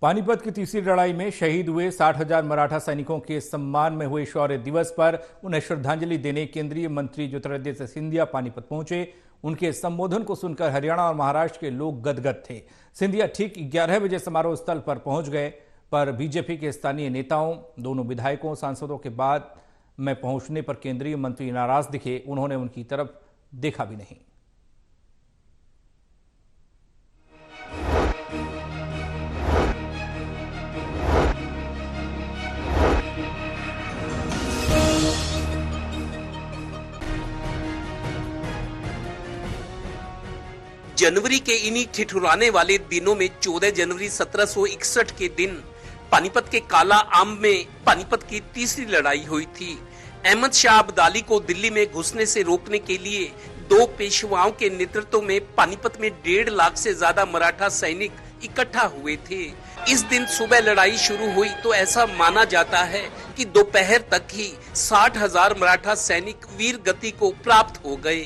पानीपत की तीसरी लड़ाई में शहीद हुए 60,000 मराठा सैनिकों के सम्मान में हुए शौर्य दिवस पर उन्हें श्रद्धांजलि देने केंद्रीय मंत्री ज्योतिरादित्य सिंधिया पानीपत पहुंचे। उनके संबोधन को सुनकर हरियाणा और महाराष्ट्र के लोग गदगद थे। सिंधिया ठीक 11 बजे समारोह स्थल पर पहुंच गए, पर बीजेपी के स्थानीय नेताओं, दोनों विधायकों, सांसदों के बाद में पहुंचने पर केंद्रीय मंत्री नाराज दिखे। उन्होंने उनकी तरफ देखा भी नहीं। जनवरी के इन्हीं ठिठुराने वाले दिनों में 14 जनवरी 1761 के दिन पानीपत के काला आम में पानीपत की तीसरी लड़ाई हुई थी। अहमद शाह अब्दाली को दिल्ली में घुसने से रोकने के लिए दो पेशवाओं के नेतृत्व में पानीपत में 1.5 लाख से ज्यादा मराठा सैनिक इकट्ठा हुए थे। इस दिन सुबह लड़ाई शुरू हुई तो ऐसा माना जाता है कि दोपहर तक ही 60,000 मराठा सैनिक वीर गति को प्राप्त हो गए।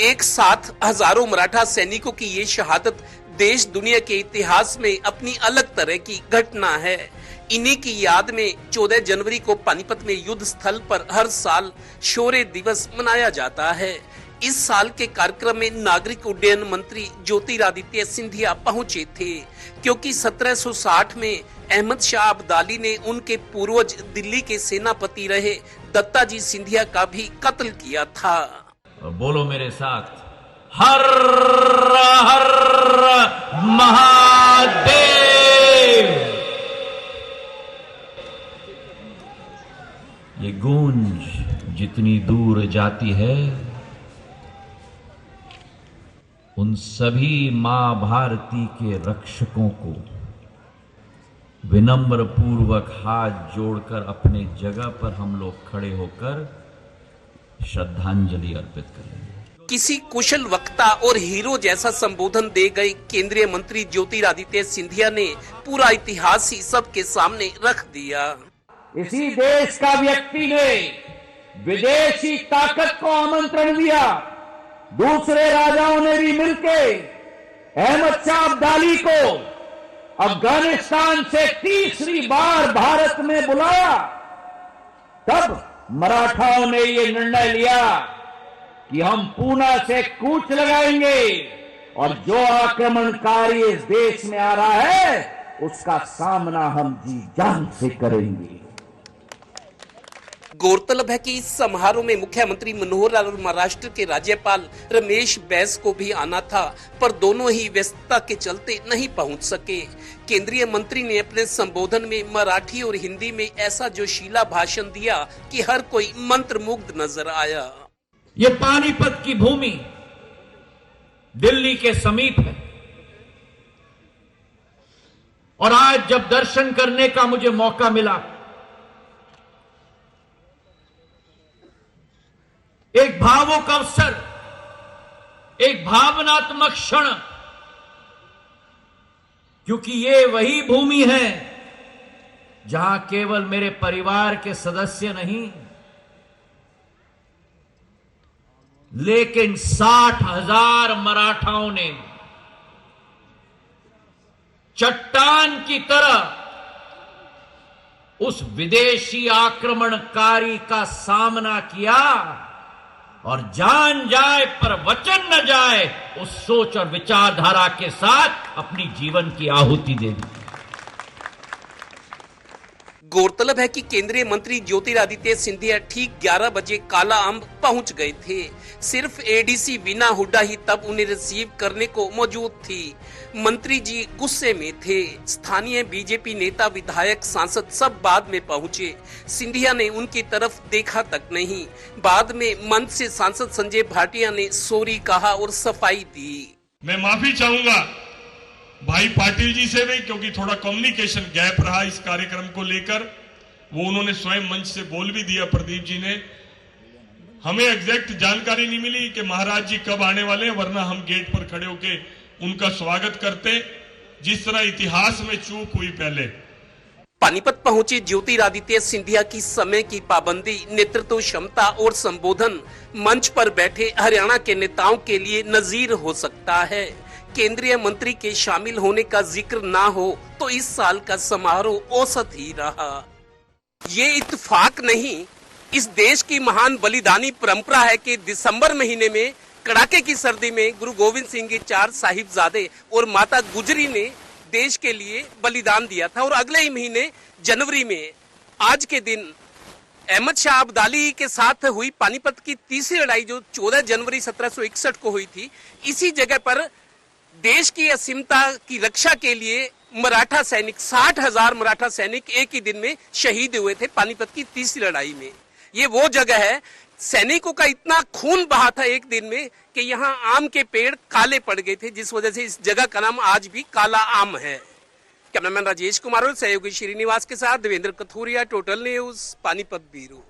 एक साथ हजारों मराठा सैनिकों की ये शहादत देश दुनिया के इतिहास में अपनी अलग तरह की घटना है। इन्हीं की याद में 14 जनवरी को पानीपत में युद्ध स्थल पर हर साल शौर्य दिवस मनाया जाता है। इस साल के कार्यक्रम में नागरिक उड्डयन मंत्री ज्योतिरादित्य सिंधिया पहुंचे थे, क्योंकि 1760 में अहमद शाह अब्दाली ने उनके पूर्वज दिल्ली के सेनापति रहे दत्ताजी सिंधिया का भी कत्ल किया था। और बोलो मेरे साथ, हर हर महादेव। ये गूंज जितनी दूर जाती है, उन सभी मां भारती के रक्षकों को विनम्र पूर्वक हाथ जोड़कर अपने जगह पर हम लोग खड़े होकर श्रद्धांजलि अर्पित करेंगे। किसी कुशल वक्ता और हीरो जैसा संबोधन दे गए केंद्रीय मंत्री ज्योतिरादित्य सिंधिया ने पूरा इतिहास ही सबके सामने रख दिया। इसी देश का व्यक्ति ने विदेशी ताकत को आमंत्रण दिया। दूसरे राजाओं ने भी मिलके अहमद शाह अब्दाली को अफगानिस्तान से तीसरी बार भारत में बुलाया। तब मराठाओं ने ये निर्णय लिया कि हम पूना से कूच लगाएंगे और जो आक्रमणकारी इस देश में आ रहा है उसका सामना हम जी जान से करेंगे। गौरतलब है कि इस समारोह में मुख्यमंत्री मनोहर लाल और महाराष्ट्र के राज्यपाल रमेश बैस को भी आना था, पर दोनों ही व्यस्तता के चलते नहीं पहुंच सके। केंद्रीय मंत्री ने अपने संबोधन में मराठी और हिंदी में ऐसा जोशीला भाषण दिया कि हर कोई मंत्रमुग्ध नजर आया। ये पानीपत की भूमि दिल्ली के समीप है, और आज जब दर्शन करने का मुझे मौका मिला, एक भावुक अवसर, एक भावनात्मक क्षण, क्योंकि ये वही भूमि है जहां केवल मेरे परिवार के सदस्य नहीं, लेकिन 60,000 मराठाओं ने चट्टान की तरह उस विदेशी आक्रमणकारी का सामना किया, और जान जाए पर वचन न जाए, उस सोच और विचारधारा के साथ अपनी जीवन की आहुति दे दी। गौरतलब है कि केंद्रीय मंत्री ज्योतिरादित्य सिंधिया ठीक 11 बजे काला अम्ब पहुंच गए थे। सिर्फ एडीसी वीना हुड्डा ही तब उन्हें रिसीव करने को मौजूद थी। मंत्री जी गुस्से में थे। स्थानीय बीजेपी नेता, विधायक, सांसद सब बाद में पहुंचे। सिंधिया ने उनकी तरफ देखा तक नहीं। बाद में मंच से सांसद संजय भाटिया ने सॉरी कहा और सफाई दी। मैं माफी चाहूंगा भाई पाटिल जी से भी, क्योंकि थोड़ा कम्युनिकेशन गैप रहा इस कार्यक्रम को लेकर। वो उन्होंने स्वयं मंच से बोल भी दिया, प्रदीप जी ने। हमें एग्जैक्ट जानकारी नहीं मिली कि महाराज जी कब आने वाले हैं, वरना हम गेट पर खड़े होके उनका स्वागत करते, जिस तरह इतिहास में चूक हुई पहले। पानीपत पहुंचे ज्योतिरादित्य सिंधिया की समय की पाबंदी, नेतृत्व क्षमता और संबोधन मंच पर बैठे हरियाणा के नेताओं के लिए नजीर हो सकता है। केंद्रीय मंत्री के शामिल होने का जिक्र ना हो तो इस साल का समारोह औसत ही रहा। ये इत्तेफाक नहीं, इस देश की महान बलिदानी परंपरा है कि दिसंबर महीने में कड़ाके की सर्दी में गुरु गोविंद सिंह के 4 साहिबजादे और माता गुजरी ने देश के लिए बलिदान दिया था। और अगले ही महीने जनवरी में आज के दिन अहमद शाह अब्दाली के साथ हुई पानीपत की तीसरी लड़ाई जो 14 जनवरी 1761 को हुई थी, इसी जगह पर देश की असीमता की रक्षा के लिए मराठा सैनिक 60,000 मराठा सैनिक एक ही दिन में शहीद हुए थे पानीपत की तीसरी लड़ाई में। ये वो जगह है, सैनिकों का इतना खून बहा था एक दिन में कि यहाँ आम के पेड़ काले पड़ गए थे, जिस वजह से इस जगह का नाम आज भी काला आम है। कैमरामैन राजेश कुमार और सहयोगी श्रीनिवास के साथ Devendra Kathuria, total news, Panipat bureau.